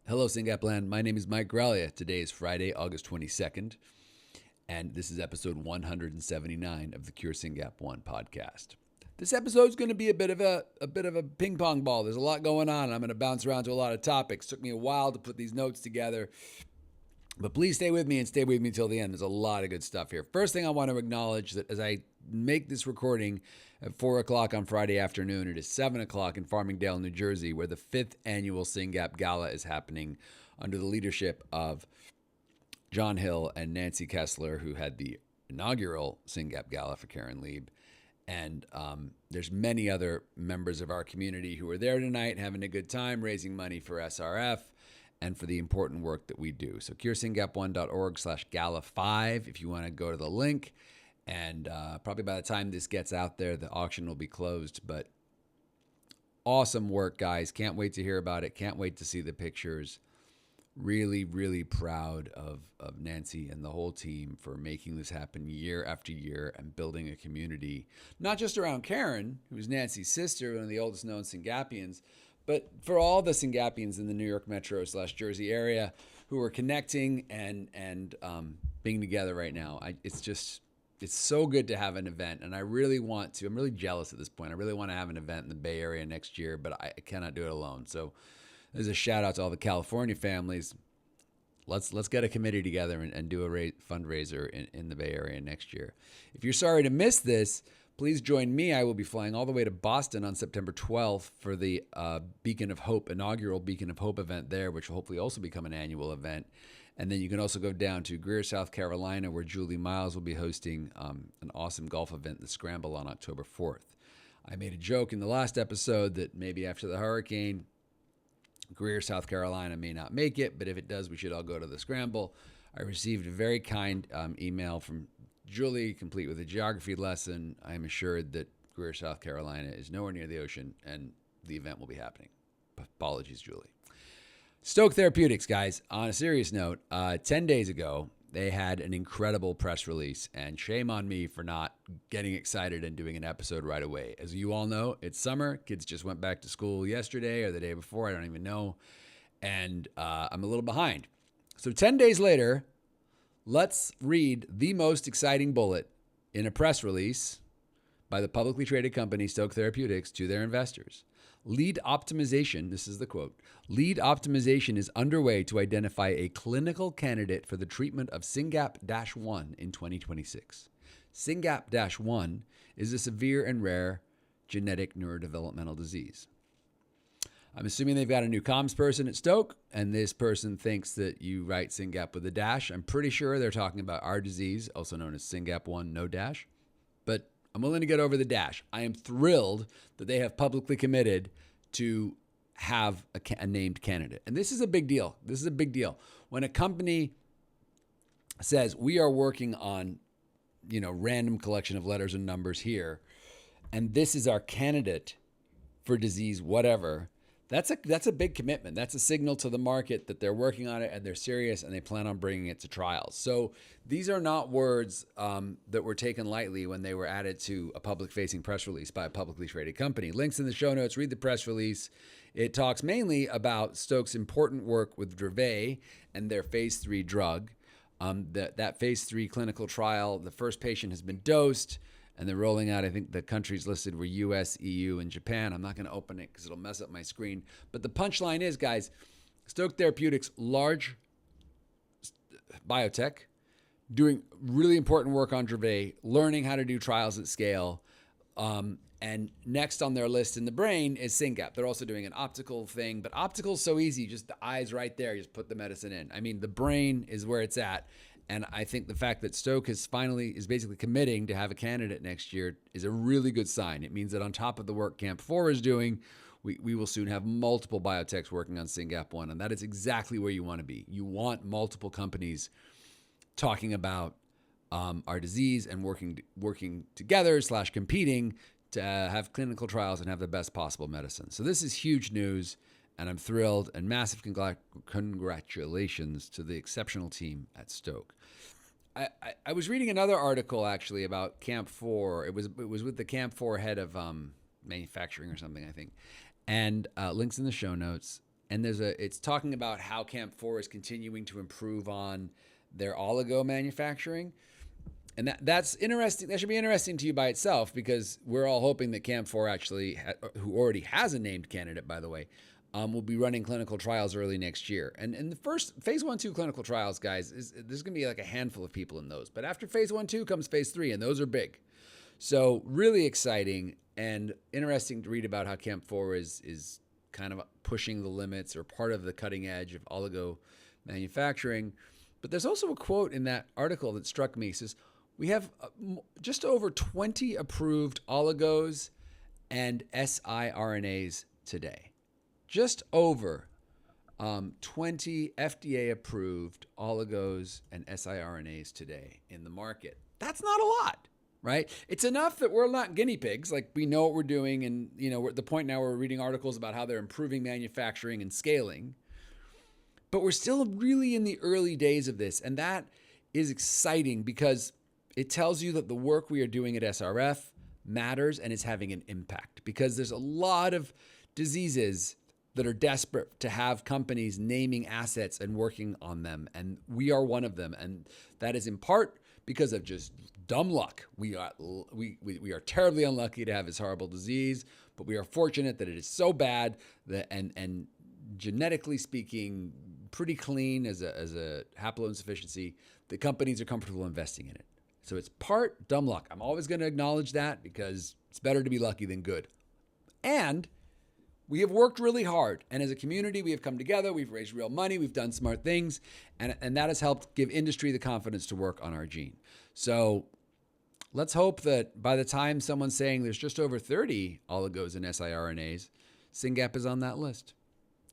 Hello, SynGAP land. My name is Mike Graglia. Today is Friday, August 22nd, and this is episode 179 of the Cure SynGAP 1 podcast. This episode is going to be a bit of a ping pong ball. There's a lot going on. I'm going to bounce around to a lot of topics. It took me a while to put these notes together, but please stay with me and stay with me till the end. There's a lot of good stuff here. First thing I want to acknowledge that as I make this recording at 4 o'clock on Friday afternoon, it is 7 o'clock in Farmingdale, New Jersey, where the 5th annual SynGAP Gala is happening under the leadership of John Hill and Nancy Kessler, who had the inaugural SynGAP Gala for Karen Lieb. And there's many other members of our community who are there tonight having a good time, raising money for SRF and for the important work that we do. So curesyngap1.org/gala5 if you want to go to the link. And probably by the time this gets out there, the auction will be closed. But awesome work, guys. Can't wait to hear about it. Can't wait to see the pictures. Really, really proud of Nancy and the whole team for making this happen year after year and building a community, not just around Karen, who's Nancy's sister, one of the oldest known SynGAPians, but for all the SynGAPians in the New York metro/Jersey area who are connecting and being together right now. It's so good to have an event, and I'm really jealous at this point. I really want to have an event in the Bay Area next year, but I cannot do it alone. So there's a shout out to all the California families. Let's get a committee together and do a fundraiser in the Bay Area next year. If you're sorry to miss this, please join me. I will be flying all the way to Boston on September 12th for the Beacon of Hope, inaugural Beacon of Hope event there, which will hopefully also become an annual event. And then you can also go down to Greer, South Carolina, where Julie Miles will be hosting an awesome golf event, the Scramble, on October 4th. I made a joke in the last episode that maybe after the hurricane, Greer, South Carolina may not make it, but if it does, we should all go to the Scramble. I received a very kind email from Julie, complete with a geography lesson. I am assured that Greer, South Carolina is nowhere near the ocean, and the event will be happening. Apologies, Julie. Stoke Therapeutics, guys, on a serious note, 10 days ago, they had an incredible press release, and shame on me for not getting excited and doing an episode right away. As you all know, it's summer. Kids just went back to school yesterday or the day before. I don't even know. And I'm a little behind. So 10 days later, let's read the most exciting bullet in a press release by the publicly traded company Stoke Therapeutics to their investors. Lead optimization, this is the quote, lead optimization is underway to identify a clinical candidate for the treatment of SynGAP-1 in 2026. SynGAP-1 is a severe and rare genetic neurodevelopmental disease. I'm assuming they've got a new comms person at Stoke, and this person thinks that you write SynGAP with a dash. I'm pretty sure they're talking about our disease, also known as SynGAP1, no dash. But I'm willing to get over the dash. I am thrilled that they have publicly committed to have a named candidate. And this is a big deal. This is a big deal. When a company says, we are working on, random collection of letters and numbers here, and this is our candidate for disease, whatever, that's a big commitment. That's a signal to the market that they're working on it and they're serious and they plan on bringing it to trials. So these are not words that were taken lightly when they were added to a public-facing press release by a publicly traded company. Links in the show notes. Read the press release. It talks mainly about Stoke's important work with Dravet and their phase 3 drug. That phase 3 clinical trial, the first patient has been dosed. And they're rolling out, I think the countries listed were US, EU, and Japan. I'm not going to open it because it'll mess up my screen. But the punchline is, guys, Stoke Therapeutics, large biotech, doing really important work on Dravet, learning how to do trials at scale. And next on their list in the brain is SynGAP. They're also doing an optical thing, but optical is so easy. Just the eyes right there, you just put the medicine in. I mean, the brain is where it's at. And I think the fact that Stoke is basically committing to have a candidate next year is a really good sign. It means that on top of the work Camp 4 is doing, we will soon have multiple biotechs working on SynGAP1. And that is exactly where you want to be. You want multiple companies talking about our disease and working together / competing to have clinical trials and have the best possible medicine. So this is huge news. And I'm thrilled, and massive congratulations to the exceptional team at Stoke. I was reading another article actually about Camp 4. It was with the Camp 4 head of manufacturing or something, I think. And links in the show notes. and it's talking about how Camp 4 is continuing to improve on their oligo manufacturing. And that's interesting. That should be interesting to you by itself, because we're all hoping that Camp 4 actually, who already has a named candidate, by the way, will be running clinical trials early next year. And the first phase 1-2 clinical trials, guys, there's going to be like a handful of people in those. But after phase 1-2 comes phase 3, and those are big. So really exciting and interesting to read about how Camp 4 is kind of pushing the limits, or part of the cutting edge of oligo manufacturing. But there's also a quote in that article that struck me. It says, we have just over 20 approved oligos and siRNAs today. Just over 20 FDA approved oligos and siRNAs today in the market. That's not a lot, right? It's enough that we're not guinea pigs. Like, we know what we're doing, and we're at the point now where we're reading articles about how they're improving manufacturing and scaling. But we're still really in the early days of this, and that is exciting because it tells you that the work we are doing at SRF matters and is having an impact, because there's a lot of diseases that are desperate to have companies naming assets and working on them. And we are one of them. And that is in part because of just dumb luck. We are terribly unlucky to have this horrible disease, but we are fortunate that it is so bad that, and genetically speaking, pretty clean as a haploinsufficiency, that companies are comfortable investing in it. So it's part dumb luck. I'm always going to acknowledge that, because it's better to be lucky than good. And we have worked really hard. And as a community, we have come together. We've raised real money. We've done smart things. And that has helped give industry the confidence to work on our gene. So let's hope that by the time someone's saying there's just over 30 oligos and siRNAs, SynGAP is on that list.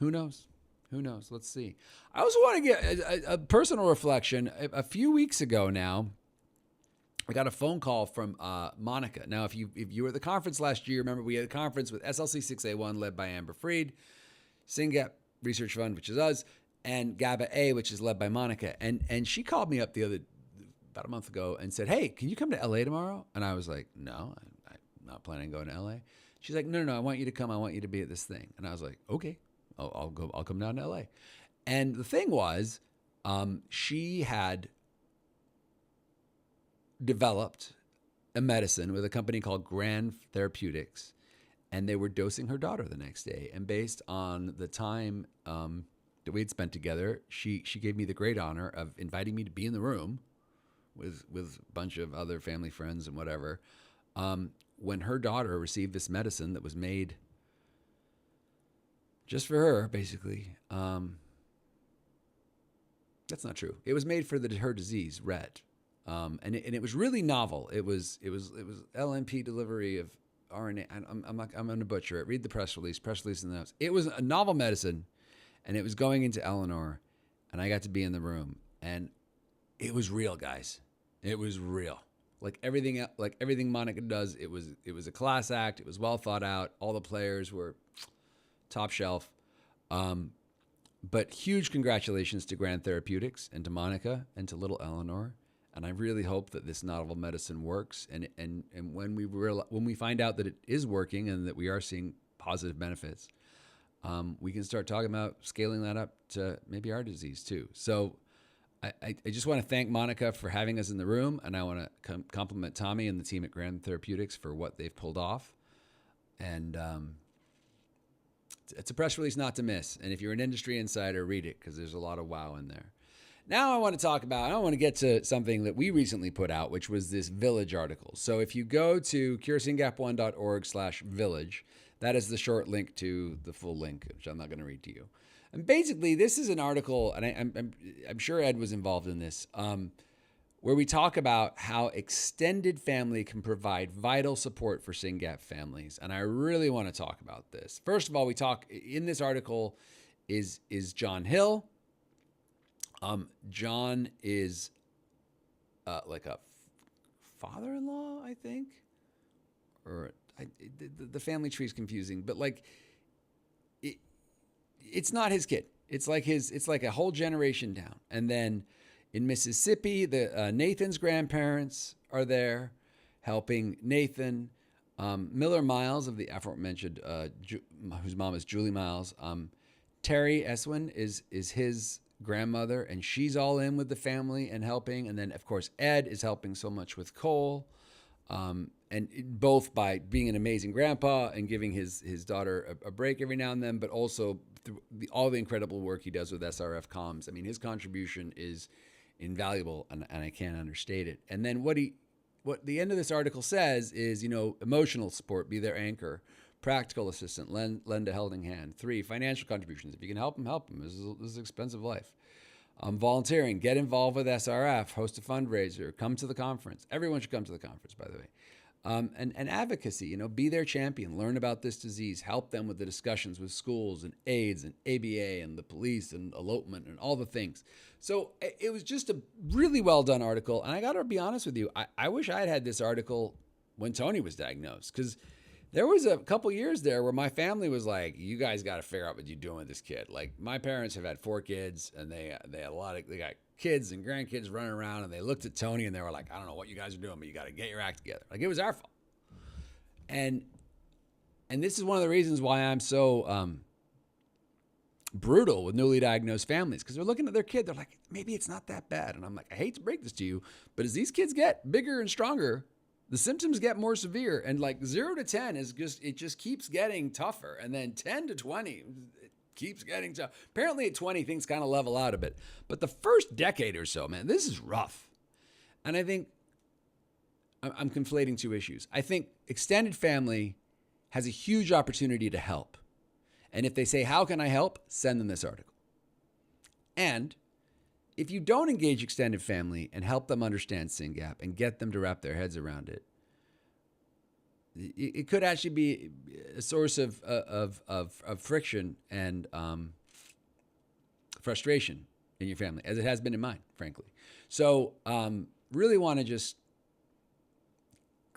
Who knows? Who knows? Let's see. I also want to get a personal reflection. A few weeks ago now, I got a phone call from Monica. Now, if you were at the conference last year, remember we had a conference with SLC6A1 led by Amber Freed, SynGAP Research Fund, which is us, and GABA A, which is led by Monica. And she called me up about a month ago and said, "Hey, can you come to LA tomorrow?" And I was like, "No, I'm not planning on going to LA." She's like, "No, I want you to come. I want you to be at this thing." And I was like, "Okay, I'll go. I'll come down to LA." And the thing was, she had developed a medicine with a company called Grann Therapeutics, and they were dosing her daughter the next day. And based on the time that we had spent together, she gave me the great honor of inviting me to be in the room with a bunch of other family friends and whatever, when her daughter received this medicine that was made just for her, basically. That's not true. It was made for her disease, Rett. And it was really novel. It was LNP delivery of RNA. I'm going to butcher it. Read the press release in the notes. It was a novel medicine, and it was going into Eleanor, and I got to be in the room, and it was real, guys. It was real. Like everything Monica does, it was a class act. It was well thought out. All the players were top shelf. But huge congratulations to Grann Therapeutics and to Monica and to little Eleanor. And I really hope that this novel medicine works. And when we find out that it is working and that we are seeing positive benefits, we can start talking about scaling that up to maybe our disease too. So I just want to thank Monica for having us in the room, and I want to compliment Tommy and the team at Grann Therapeutics for what they've pulled off. And it's a press release not to miss. And if you're an industry insider, read it, because there's a lot of wow in there. Now I want to get to something that we recently put out, which was this Village article. So if you go to curesynGAP1.org/village, that is the short link to the full link, which I'm not going to read to you. And basically, this is an article, and I'm sure Ed was involved in this, where we talk about how extended family can provide vital support for SynGAP families. And I really want to talk about this. First of all, we talk in this article is John Hill. John is like a father-in-law, I think, or the family tree is confusing, but like it's not his kid. It's like a whole generation down. And then in Mississippi, Nathan's grandparents are there helping Nathan. Miller Miles of the aforementioned, whose mom is Julie Miles, Terry Eswin is his grandmother, and she's all in with the family and helping. And then, of course, Ed is helping so much with Cole, and both by being an amazing grandpa and giving his daughter a break every now and then, but also through all the incredible work he does with SRF Comms. I mean, his contribution is invaluable, and I can't understate it. And then what the end of this article says is, emotional support, be their anchor. Practical assistant, lend a helping hand. 3, financial contributions. If you can help them, help them. This is an expensive life. Volunteering, get involved with SRF, host a fundraiser, come to the conference. Everyone should come to the conference, by the way. And advocacy, be their champion, learn about this disease, help them with the discussions with schools and AIDS and ABA and the police and elopement and all the things. So it was just a really well done article. And I got to be honest with you, I wish I had this article when Tony was diagnosed, because there was a couple years there where my family was like, you guys got to figure out what you're doing with this kid. Like, my parents have had 4 kids, and they had they got kids and grandkids running around, and they looked at Tony and they were like, I don't know what you guys are doing, but you got to get your act together. Like, it was our fault. And this is one of the reasons why I'm so brutal with newly diagnosed families, because they're looking at their kid, they're like, maybe it's not that bad. And I'm like, I hate to break this to you, but as these kids get bigger and stronger, the symptoms get more severe, and like 0 to 10 it just keeps getting tougher. And then 10 to 20, it keeps getting tough. Apparently at 20, things kind of level out a bit. But the first decade or so, man, this is rough. And I think I'm conflating 2 issues. I think extended family has a huge opportunity to help. And if they say, how can I help? Send them this article. And if you don't engage extended family and help them understand SynGAP and get them to wrap their heads around it, it could actually be a source of friction and frustration in your family, as it has been in mine, frankly. So really want to just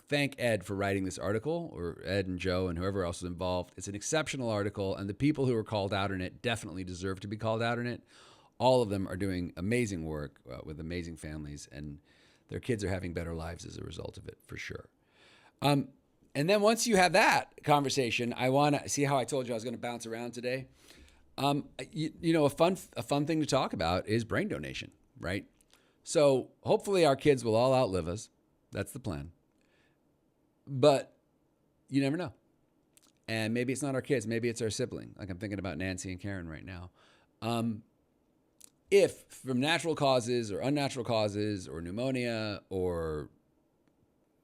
thank Ed for writing this article, or Ed and Joe and whoever else is involved. It's an exceptional article, and the people who are called out in it definitely deserve to be called out in it. All of them are doing amazing work with amazing families, and their kids are having better lives as a result of it, for sure. And then once you have that conversation, I want to see how I told you I was going to bounce around today. A fun thing to talk about is brain donation, right? So hopefully our kids will all outlive us. That's the plan. But you never know. And maybe it's not our kids. Maybe it's our sibling. Like, I'm thinking about Nancy and Karen right now. If from natural causes or unnatural causes or pneumonia or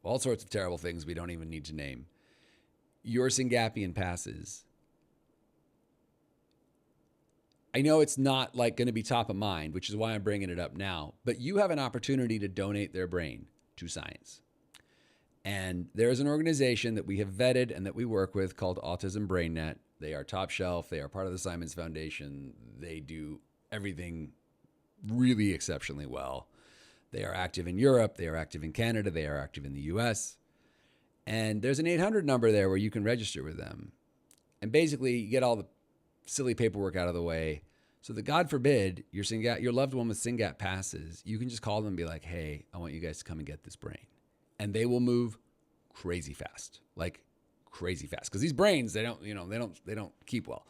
all sorts of terrible things we don't even need to name, your SynGAPian passes, I know it's not like going to be top of mind, which is why I'm bringing it up now, but you have an opportunity to donate their brain to science. And there's an organization that we have vetted and that we work with called Autism BrainNet. They are top shelf. They are part of the Simons Foundation. They do everything really exceptionally well. They are active in Europe. They are active in Canada. They are active in the US. And there's an 800 number there where you can register with them. And basically, you get all the silly paperwork out of the way so that, God forbid, your loved one with SynGAP passes, you can just call them and be like, hey, I want you guys to come and get this brain. And they will move crazy fast, like crazy fast. Because these brains, they don't keep well.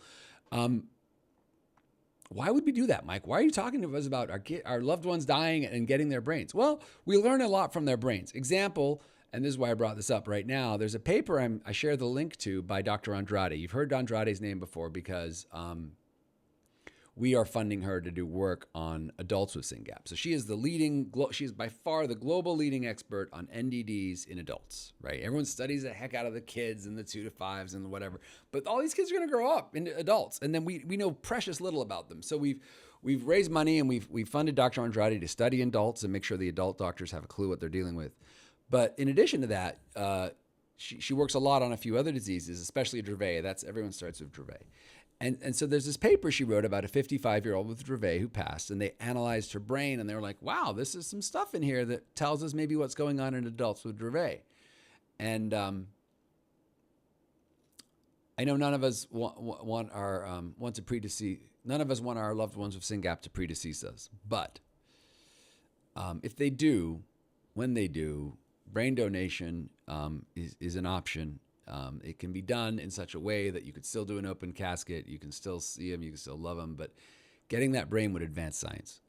Why would we do that, Mike? Why are you talking to us about our loved ones dying and getting their brains? Well, we learn a lot from their brains. Example, and this is why I brought this up right now. There's a paper I share the link to by Dr. Andrade. You've heard Andrade's name before because we are funding her to do work on adults with SynGAP. So she is she is by far the global leading expert on NDDs in adults, right? Everyone studies the heck out of the kids and the 2 to 5s and whatever, but all these kids are going to grow up into adults, and then we know precious little about them. So we've raised money and we've funded Dr. Andrade to study adults and make sure the adult doctors have a clue what they're dealing with. But in addition to that, she works a lot on a few other diseases, especially Dravet. Everyone starts with Dravet. And so there's this paper she wrote about a 55-year-old with Dravet who passed, and they analyzed her brain, and they were like, wow, this is some stuff in here that tells us maybe what's going on in adults with Dravet. And I know none of us want our none of us want our loved ones with SynGAP to predecease us. But if they do, when they do, brain donation is an option. It can be done in such a way that you could still do an open casket, you can still see them, you can still love them, but getting that brain would advance science.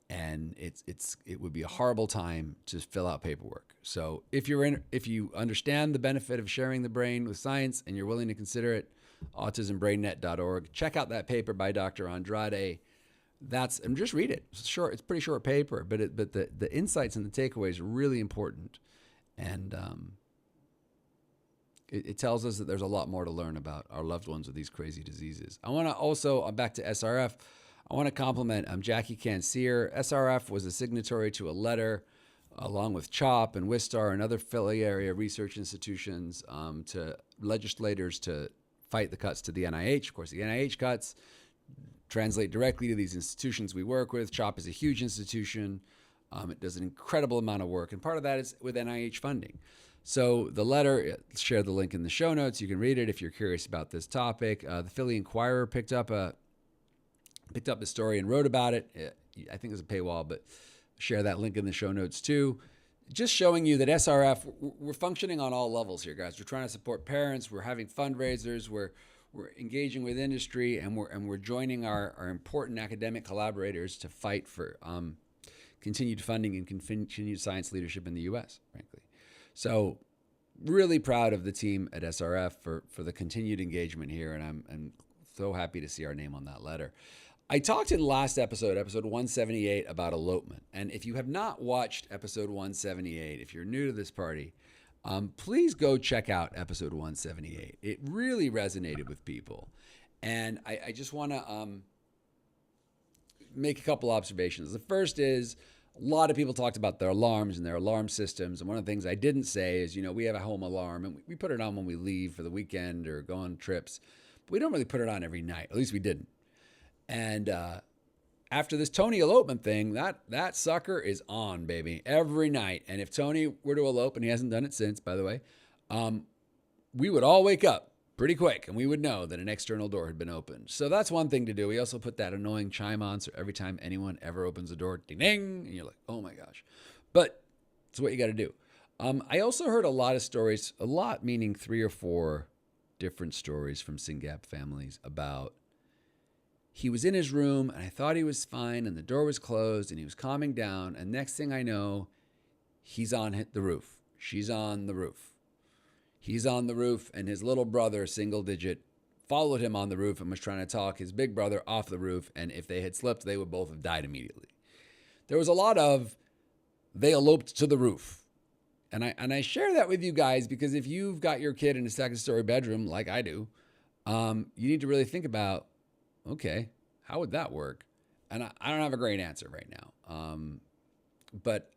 And it would be a horrible time to fill out paperwork. So if you understand the benefit of sharing the brain with science and you're willing to consider it, autismbrainnet.org. Check out that paper by Dr. Andrade. And just read it. It's short. It's a pretty short paper, but the insights and the takeaways are really important, and it tells us that there's a lot more to learn about our loved ones with these crazy diseases. I want to also back to SRF. I want to compliment Jackie Canseer. SRF was a signatory to a letter along with CHOP and Wistar and other Philly area research institutions to legislators to fight the cuts to the NIH. Of course, the NIH cuts translate directly to these institutions we work with. CHOP is a huge institution. It does an incredible amount of work, and part of that is with NIH funding. So the letter, share the link in the show notes. You can read it if you're curious about this topic. The Philly Inquirer picked up the story and wrote about it. I think there's a paywall, but share that link in the show notes too. Just showing you that SRF, we're functioning on all levels here, guys. We're trying to support parents. We're having fundraisers. We're engaging with industry, and we're joining our important academic collaborators to fight for continued funding and continued science leadership in the U.S., frankly. So really proud of the team at SRF for the continued engagement here, and I'm so happy to see our name on that letter. I talked in the last episode 178, about elopement. And if you have not watched episode 178, if you're new to this party, please go check out episode 178. It really resonated with people. And I just want to make a couple observations. The first is, a lot of people talked about their alarms and their alarm systems. And one of the things I didn't say is, we have a home alarm, and we put it on when we leave for the weekend or go on trips. But we don't really put it on every night. At least we didn't. And after this Tony elopement thing, that sucker is on, baby, every night. And if Tony were to elope, and he hasn't done it since, by the way, we would all wake up pretty quick, and we would know that an external door had been opened. So that's one thing to do. We also put that annoying chime on, so every time anyone ever opens the door, ding, ding, and you're like, oh my gosh. But it's what you got to do. I also heard a lot of stories, a lot meaning 3 or 4 different stories from SynGAP families about, he was in his room and I thought he was fine and the door was closed and he was calming down. And next thing I know, he's on the roof. She's on the roof. He's on the roof, and his little brother, single digit, followed him on the roof and was trying to talk his big brother off the roof. And if they had slipped, they would both have died immediately. There was a lot of, they eloped to the roof. And I share that with you guys because if you've got your kid in a second-story bedroom like I do, you need to really think about, okay, how would that work? And I don't have a great answer right now. But,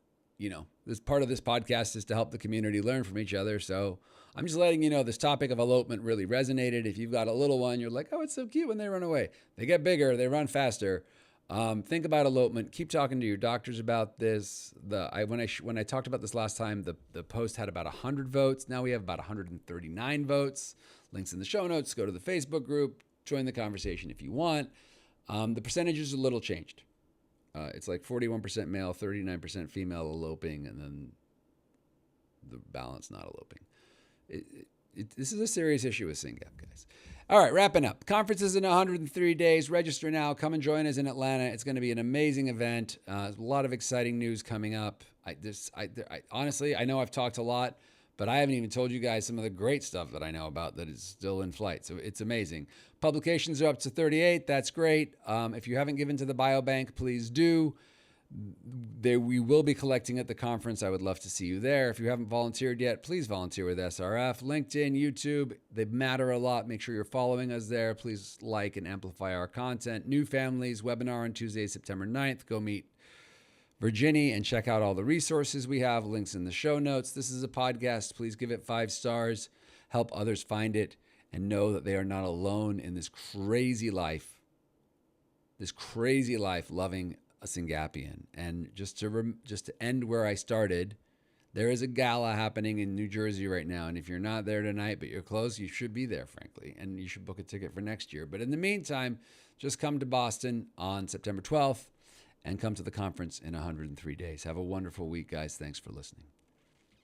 this part of this podcast is to help the community learn from each other. So I'm just letting you know this topic of elopement really resonated. If you've got a little one, you're like, oh, it's so cute when they run away. They get bigger, they run faster. Think about elopement. Keep talking to your doctors about this. When I talked about this last time, the post had about 100 votes. Now we have about 139 votes. Links in the show notes. Go to the Facebook group. Join the conversation if you want. The percentage is a little changed. It's like 41% male, 39% female eloping, and then the balance not eloping. This is a serious issue with SynGAP, guys. All right, wrapping up. Conference is in 103 days. Register now. Come and join us in Atlanta. It's going to be an amazing event. A lot of exciting news coming up. Honestly, I know I've talked a lot, but I haven't even told you guys some of the great stuff that I know about that is still in flight. So it's amazing. Publications are up to 38. That's great. If you haven't given to the biobank, please do. We will be collecting at the conference. I would love to see you there. If you haven't volunteered yet, please volunteer with SRF. LinkedIn, YouTube, they matter a lot. Make sure you're following us there. Please like and amplify our content. New Families webinar on Tuesday, September 9th. Go meet Virginia and check out all the resources we have. Links in the show notes. This is a podcast. Please give it 5 stars. Help others find it and know that they are not alone in this crazy life loving a SynGAPian. And just to end where I started, there is a gala happening in New Jersey right now. And if you're not there tonight, but you're close, you should be there, frankly. And you should book a ticket for next year. But in the meantime, just come to Boston on September 12th and come to the conference in 103 days. Have a wonderful week, guys. Thanks for listening.